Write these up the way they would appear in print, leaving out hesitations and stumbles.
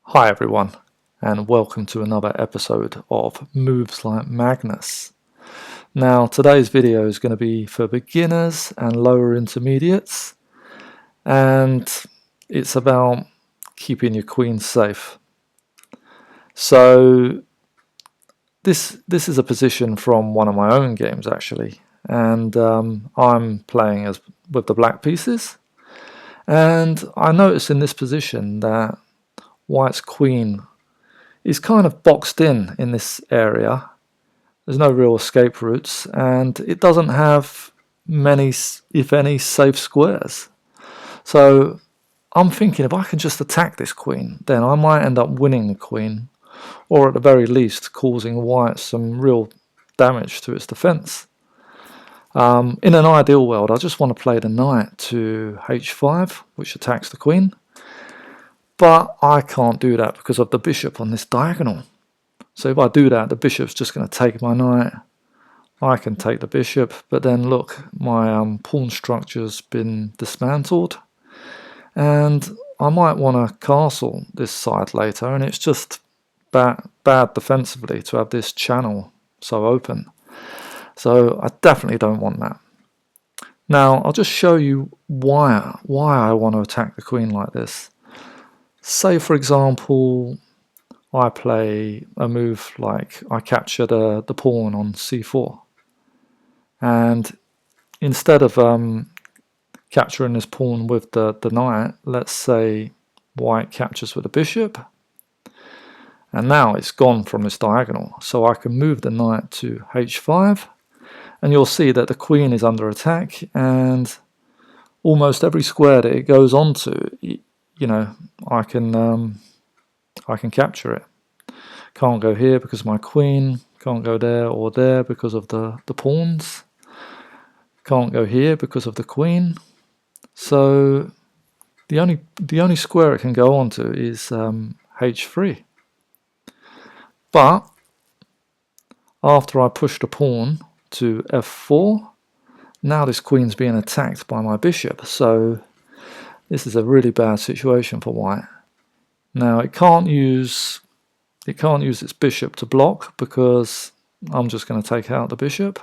Hi everyone, and welcome to another episode of Moves Like Magnus. Now today's video is going to be for beginners and lower intermediates, and it's about keeping your queen safe. So this is a position from one of my own games actually, and I'm playing as with the black pieces, and I notice in this position that white's queen is kind of boxed in this area. There's no real escape routes, and it doesn't have many, if any, safe squares. So I'm thinking if I can just attack this queen, then I might end up winning the queen, or at the very least causing white some real damage to its defense. In an ideal world, I just want to play the knight to h5, which attacks the queen. But I can't do that because of the bishop on this diagonal. So if I do that, the bishop's just going to take my knight. I can take the bishop, but then look, my pawn structure's been dismantled, and I might want to castle this side later, and it's just bad defensively to have this channel so open. So I definitely don't want that. Now I'll just show you why I want to attack the queen like this. Say for example I play a move like I capture the pawn on c4, and instead of capturing this pawn with the knight, let's say white captures with the bishop, and now it's gone from this diagonal, so I can move the knight to h5, and you'll see that the queen is under attack, and almost every square that it goes onto, you know, I can capture it. Can't go here because of my queen, can't go there or there because of the pawns, can't go here because of the queen. So the only square it can go onto is h3. But after I push the pawn to f4, now this queen's being attacked by my bishop, so this is a really bad situation for white. Now it can't use its bishop to block because I'm just going to take out the bishop,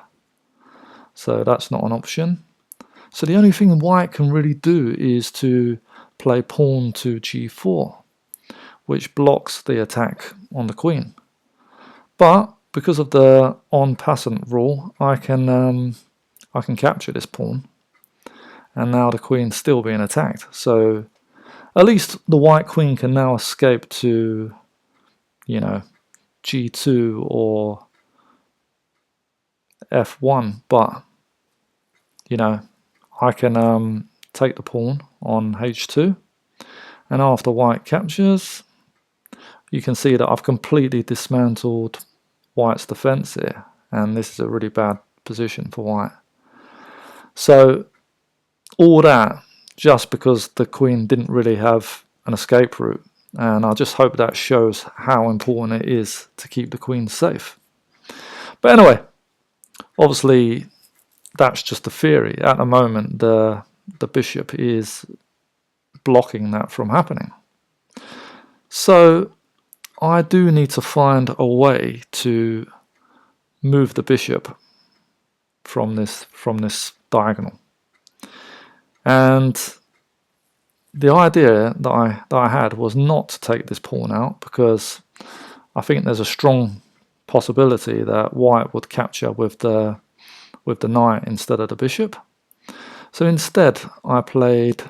so that's not an option. So the only thing white can really do is to play pawn to g4, which blocks the attack on the queen. But because of the en passant rule, I can capture this pawn, and now the queen's still being attacked. So at least the white queen can now escape to, you know, g2 or f1, but you know, I can take the pawn on h2, and after white captures, you can see that I've completely dismantled white's defense here, and this is a really bad position for white. So all that just because the queen didn't really have an escape route, and I just hope that shows how important it is to keep the queen safe. But anyway, obviously that's just a theory. At the moment the bishop is blocking that from happening. So I do need to find a way to move the bishop from this diagonal. And the idea that I had was not to take this pawn out, because I think there's a strong possibility that white would capture with the knight instead of the bishop. So instead I played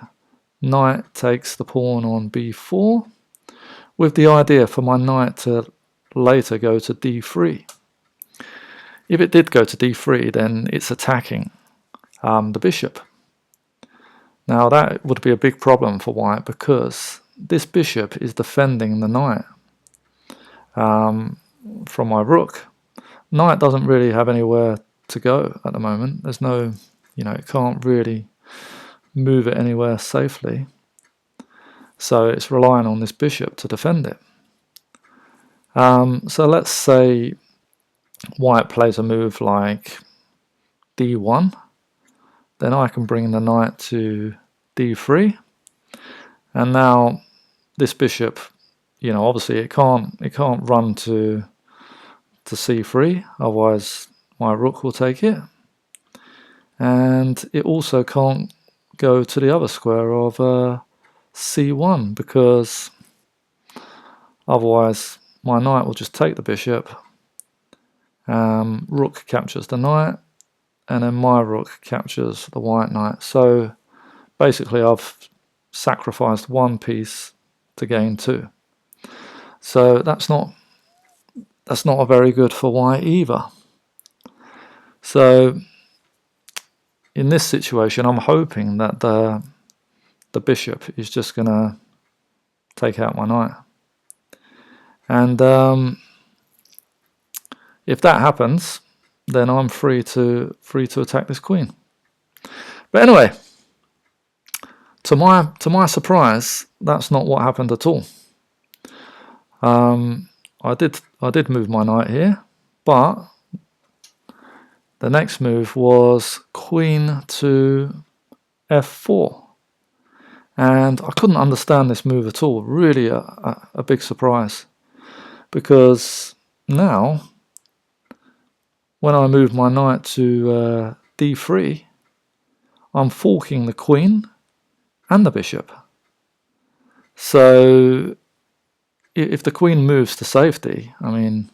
knight takes the pawn on b4, with the idea for my knight to later go to d3. If it did go to d3, then it's attacking the bishop. Now that would be a big problem for white, because this bishop is defending the knight from my rook. Knight doesn't really have anywhere to go at the moment. There's no, it can't really move it anywhere safely. So it's relying on this bishop to defend it. So let's say white plays a move like d1, then I can bring the knight to d3, and now this bishop you know, obviously it can't run to c3, otherwise my rook will take it, and it also can't go to the other square of c1, because otherwise my knight will just take the bishop, rook captures the knight, and then my rook captures the white knight. So basically I've sacrificed one piece to gain two. So that's not a very good for white either. So in this situation I'm hoping that the bishop is just going to take out my knight. And if that happens, then I'm free to attack this queen. But anyway, to my surprise, that's not what happened at all. I did move my knight here, but the next move was queen to f4, and I couldn't understand this move at all. Really a big surprise, because now when I move my knight to d3, I'm forking the queen and the bishop. So if the queen moves to safety, I mean,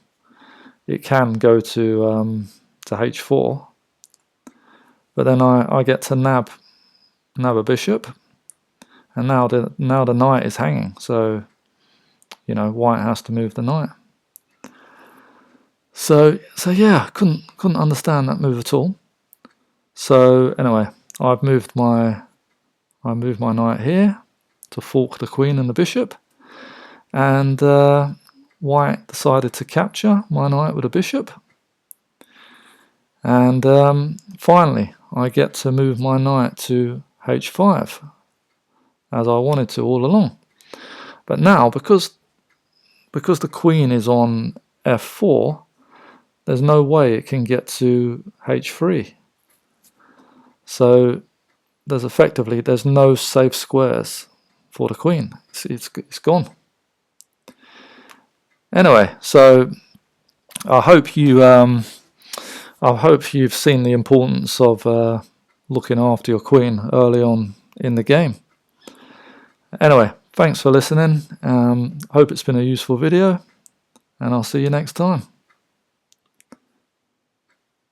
it can go to h4, but then I get to nab a bishop, and now the knight is hanging. So, you know, white has to move the knight. So yeah, couldn't understand that move at all. So anyway, I've moved my knight here to fork the queen and the bishop, and white decided to capture my knight with a bishop, and finally I get to move my knight to h5 as I wanted to all along. But now, because the queen is on f4, there's no way it can get to h3. So there's no safe squares for the queen. It's gone. Anyway, so I hope you've seen the importance of looking after your queen early on in the game. Anyway, thanks for listening. Hope it's been a useful video, and I'll see you next time.